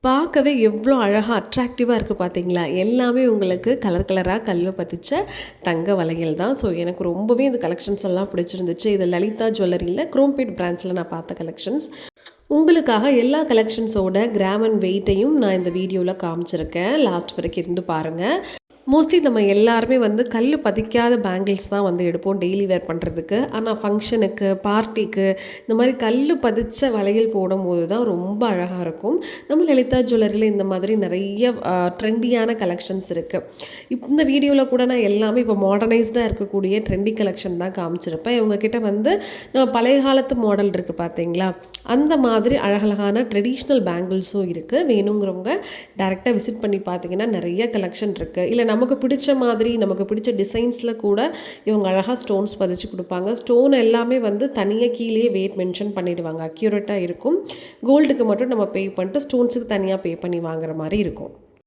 பார்க்கவே எவ்வளோ அழகா அட்ராக்டிவா இருக்கு பார்த்தீங்களா? எல்லாமே உங்களுக்கு கலர் கலரா கல்ல பதிச்ச தங்க வளையல் தான். ஸோ எனக்கு ரொம்பவே இந்த கலெக்ஷன்ஸ் எல்லாம் பிடிச்சிருந்துச்சு. இது லலிதா ஜுவல்லரியில குரோம்பேட் பிரான்ச்ல நான் பார்த்த கலெக்ஷன்ஸ். உங்களுக்காக எல்லா கலெக்ஷன்ஸோட கிராம் அண்ட் வெயிட்டையும் நான் இந்த வீடியோல காமிச்சிருக்கேன். லாஸ்ட் வரைக்கும் இருந்து பாருங்க. மோஸ்ட்லி நம்ம எல்லாருமே வந்து கல் பதிக்காத பேங்கிள்ஸ் தான் வந்து எடுப்போம் டெய்லி வேர் பண்ணுறதுக்கு. ஆனால் ஃபங்க்ஷனுக்கு, பார்ட்டிக்கு இந்த மாதிரி கல் பதிச்ச வளையல் போடும்போது தான் ரொம்ப அழகாக இருக்கும். நம்ம லலிதா ஜுவல்லரியில் இந்த மாதிரி நிறைய ட்ரெண்டியான கலெக்ஷன்ஸ் இருக்குது. இந்த வீடியோவில் கூட நான் எல்லாமே இப்போ மாடர்னைஸ்டாக இருக்கக்கூடிய ட்ரெண்டி கலெக்ஷன் தான் காமிச்சிருப்பேன். இவங்கக்கிட்ட வந்து நம்ம பழைய காலத்து மாடல் இருக்குது பார்த்தீங்களா, அந்த மாதிரி அழகழகான ட்ரெடிஷ்னல் பேங்கிள்ஸும் இருக்குது. வேணுங்கிறவங்க டேரெக்டாக விசிட் பண்ணி பார்த்தீங்கன்னா நிறைய கலெக்ஷன் இருக்குது. இல்லை நமக்கு பிடிச்ச மாதிரி நமக்கு பிடிச்ச டிசைன்ஸில் கூட இவங்க அழகாக ஸ்டோன்ஸ் பதிச்சு கொடுப்பாங்க. ஸ்டோன் எல்லாமே வந்து தனியாக கீழே வெயிட் மென்ஷன் பண்ணிவிடுவாங்க. அக்யூரேட்டாக இருக்கும். கோல்டுக்கு மட்டும் நம்ம பே பண்ணிட்டு ஸ்டோன்ஸுக்கு தனியாக பே பண்ணி வாங்குற மாதிரி இருக்கும்.